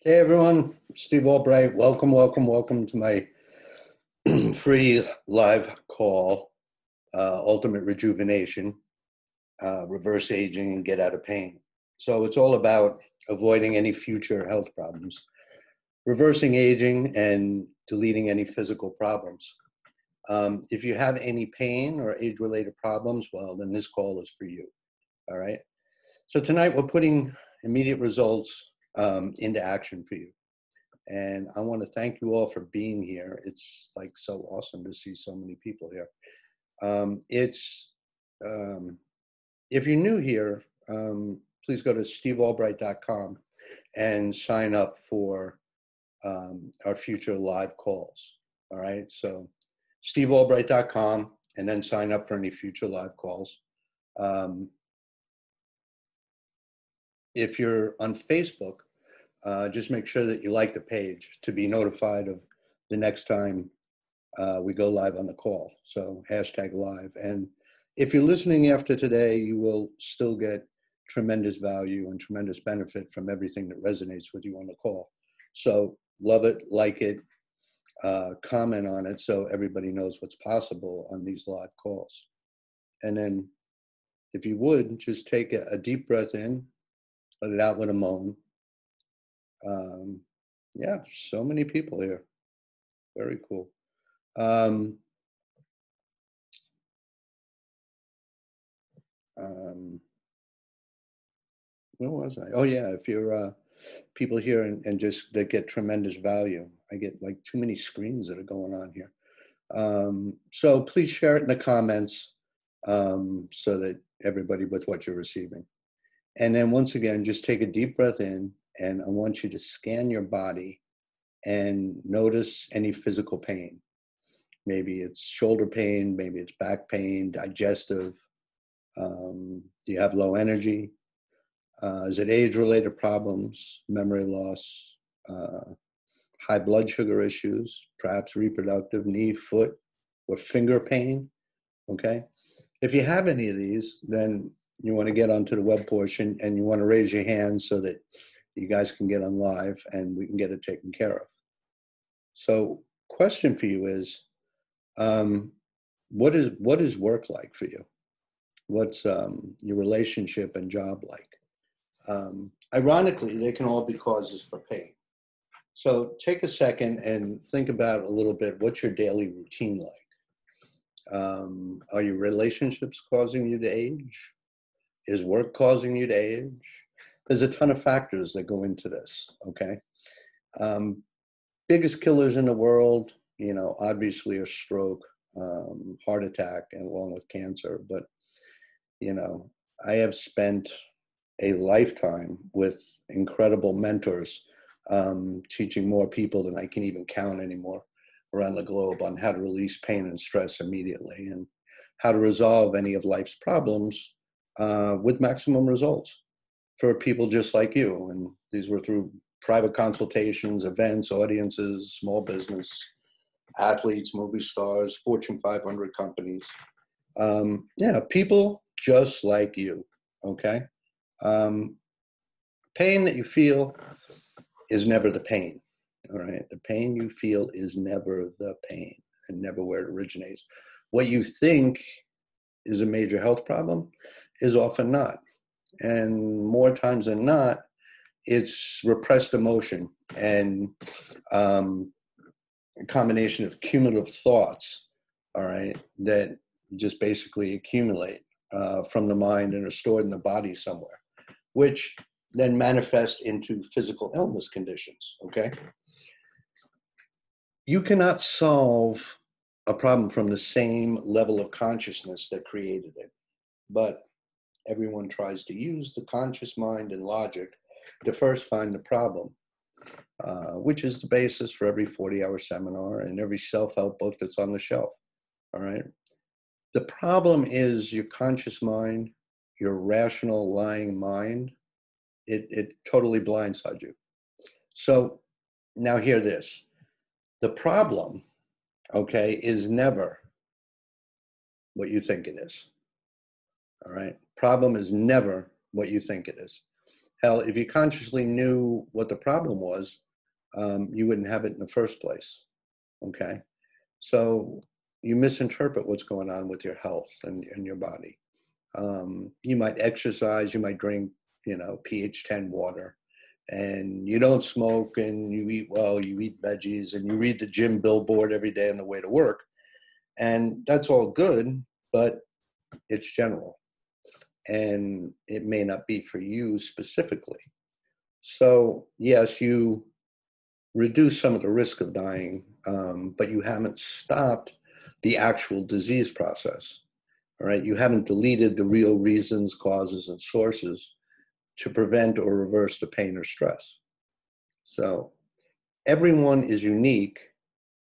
Hey everyone, Steve Allbright. Welcome to my free live call, Ultimate Rejuvenation, Reverse Aging and Get Out of Pain. So it's all about avoiding any future health problems, reversing aging and deleting any physical problems. If you have any pain or age-related problems, well, then this call is for you, all right? So tonight we're putting immediate results into action for you. And I want to thank you all for being here. It's like so awesome to see so many people here. If you're new here, please go to steveallbright.com and sign up for our future live calls. All right, so steveallbright.com and then sign up for any future live calls. If you're on Facebook, just make sure that you like the page to be notified of the next time we go live on the call. So #live. And if you're listening after today, you will still get tremendous value and tremendous benefit from everything that resonates with you on the call. So love it, like it, comment on it so everybody knows what's possible on these live calls. And then if you would, just take a deep breath in, let it out with a moan. Yeah, so many people here. Very cool. Where was I? Oh yeah, if you're people here and just that get tremendous value. I get like too many screens that are going on here. So please share it in the comments so that everybody with what you're receiving. And then once again, just take a deep breath in, and I want you to scan your body and notice any physical pain. Maybe it's shoulder pain, maybe it's back pain, digestive. Do you have low energy? Is it age-related problems, memory loss, high blood sugar issues, perhaps reproductive, knee, foot, or finger pain? Okay. If you have any of these, then you want to get onto the web portion and you want to raise your hand so that you guys can get on live and we can get it taken care of. So question for you is, what is work like for you? What's your relationship and job like? Ironically, they can all be causes for pain. So take a second and think about a little bit, what's your daily routine like? Are your relationships causing you to age? Is work causing you to age? There's a ton of factors that go into this, okay? Biggest killers in the world, you know, obviously are stroke, heart attack, and along with cancer. But, you know, I have spent a lifetime with incredible mentors, teaching more people than I can even count anymore around the globe on how to release pain and stress immediately and how to resolve any of life's problems with maximum results for people just like you. And these were through private consultations, events, audiences, small business, athletes, movie stars, Fortune 500 companies. Yeah, people just like you, okay? Pain that you feel is never the pain, all right? The pain you feel is never the pain and never where it originates. What you think is a major health problem is often not. And more times than not, it's repressed emotion and a combination of cumulative thoughts all right, that just basically accumulate from the mind and are stored in the body somewhere, which then manifest into physical illness conditions, okay? You cannot solve a problem from the same level of consciousness that created it, but everyone tries to use the conscious mind and logic to first find the problem, which is the basis for every 40-hour seminar and every self-help book that's on the shelf, all right? The problem is your conscious mind, your rational lying mind, it totally blindsides you. So now hear this. The problem, okay, is never what you think it is, all right? Problem is never what you think it is. Hell, if you consciously knew what the problem was, you wouldn't have it in the first place, okay? So you misinterpret what's going on with your health and your body. You might exercise, you might drink, pH 10 water, and you don't smoke, and you eat well, you eat veggies, and you read the gym billboard every day on the way to work. And that's all good, but it's general. And it may not be for you specifically. So yes, you reduce some of the risk of dying, but you haven't stopped the actual disease process. All right, you haven't deleted the real reasons, causes, and sources to prevent or reverse the pain or stress. So everyone is unique,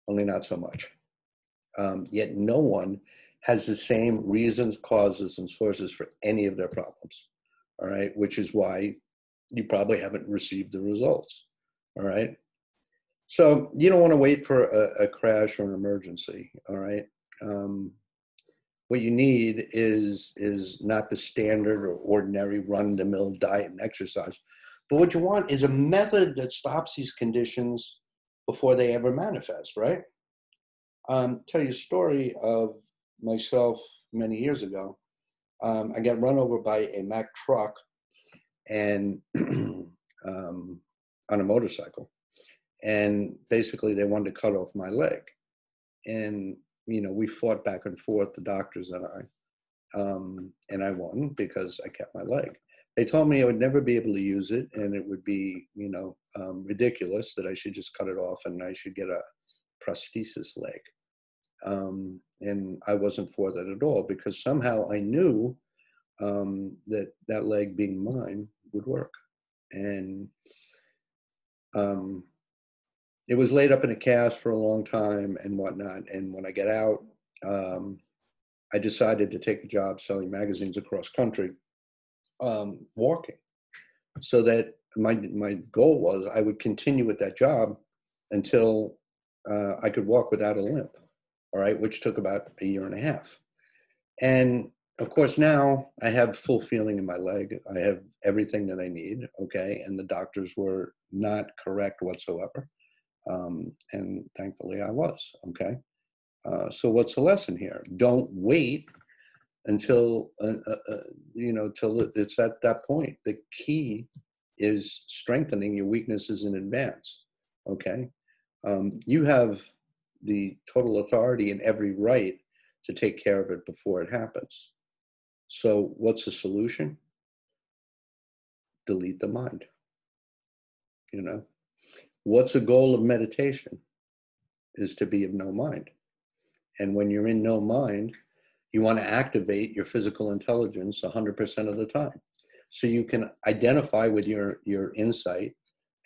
only not so much. Yet no one has the same reasons, causes, and sources for any of their problems. All right, which is why you probably haven't received the results. All right. So you don't want to wait for a crash or an emergency. All right. What you need is not the standard or ordinary run-of-the-mill diet and exercise, but what you want is a method that stops these conditions before they ever manifest, right? Tell you a story of myself many years ago. I got run over by a Mack truck and on a motorcycle, and basically they wanted to cut off my leg. And we fought back and forth, the doctors and I won because I kept my leg. They told me I would never be able to use it, and it would be, ridiculous, that I should just cut it off and I should get a prosthesis leg. And I wasn't for that at all, because somehow I knew that leg being mine would work. And it was laid up in a cast for a long time and whatnot. And when I get out, I decided to take a job selling magazines across country, walking, so that my goal was I would continue with that job until I could walk without a limp, all right, which took about a year and a half. And of course, now I have full feeling in my leg. I have everything that I need, okay, and the doctors were not correct whatsoever. And thankfully I was, okay. So what's the lesson here? Don't wait until, till it's at that point. The key is strengthening your weaknesses in advance, okay? You have the total authority and every right to take care of it before it happens. So what's the solution? Delete the mind, What's the goal of meditation? Is to be of no mind. And when you're in no mind, you want to activate your physical intelligence 100% of the time. So you can identify with your insight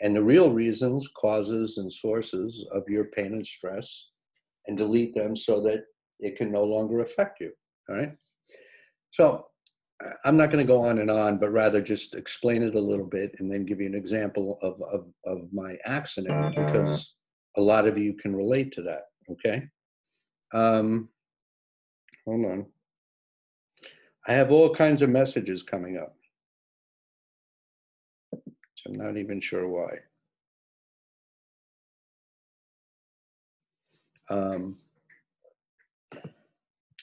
and the real reasons, causes, and sources of your pain and stress, and delete them so that it can no longer affect you, all right? So I'm not going to go on, but rather just explain it a little bit and then give you an example of my accident, because a lot of you can relate to that, okay? Hold on. I have all kinds of messages coming up, so I'm not even sure why.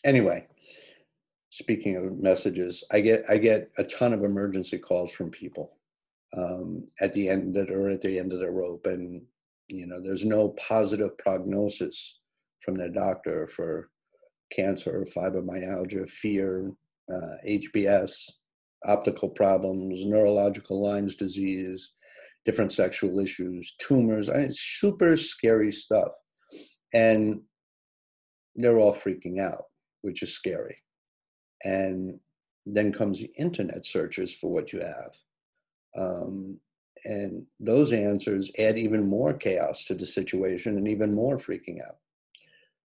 Anyway, speaking of messages, I get a ton of emergency calls from people at the end of their rope, and there's no positive prognosis from their doctor for cancer, fibromyalgia, fear, HBS, optical problems, neurological Lyme's disease, different sexual issues, tumors. I mean, it's super scary stuff. And they're all freaking out, which is scary. And then comes the internet searches for what you have. And those answers add even more chaos to the situation and even more freaking out.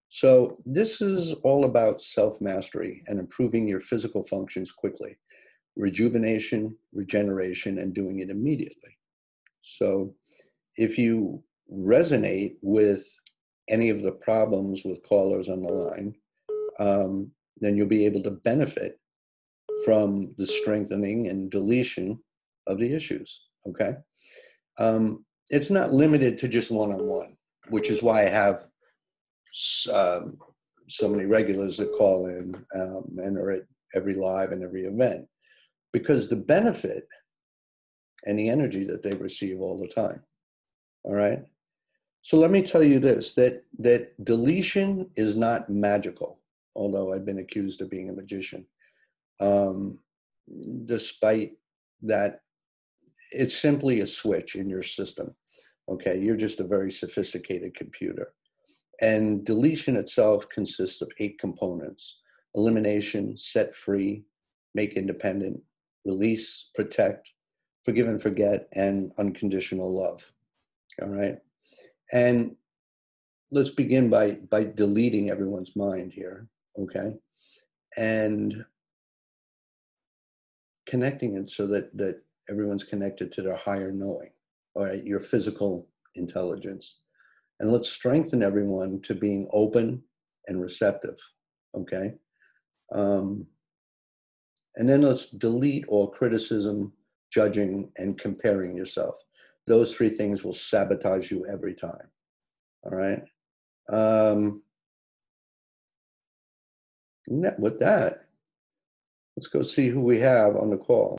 So this is all about self-mastery and improving your physical functions quickly. Rejuvenation, regeneration, and doing it immediately. So if you resonate with any of the problems with callers on the line, then you'll be able to benefit from the strengthening and deletion of the issues, okay? It's not limited to just one-on-one, which is why I have so many regulars that call in and are at every live and every event, because the benefit and the energy that they receive all the time, all right? So let me tell you this, that deletion is not magical, although I've been accused of being a magician. Despite that, it's simply a switch in your system, okay? You're just a very sophisticated computer. And deletion itself consists of 8 components: elimination, set free, make independent, release, protect, forgive and forget, and unconditional love, all right? And let's begin by deleting everyone's mind here, okay? And connecting it so that everyone's connected to their higher knowing, all right, your physical intelligence. And let's strengthen everyone to being open and receptive, okay? And then let's delete all criticism, judging, and comparing yourself. Those 3 things will sabotage you every time, all right? With that, let's go see who we have on the call.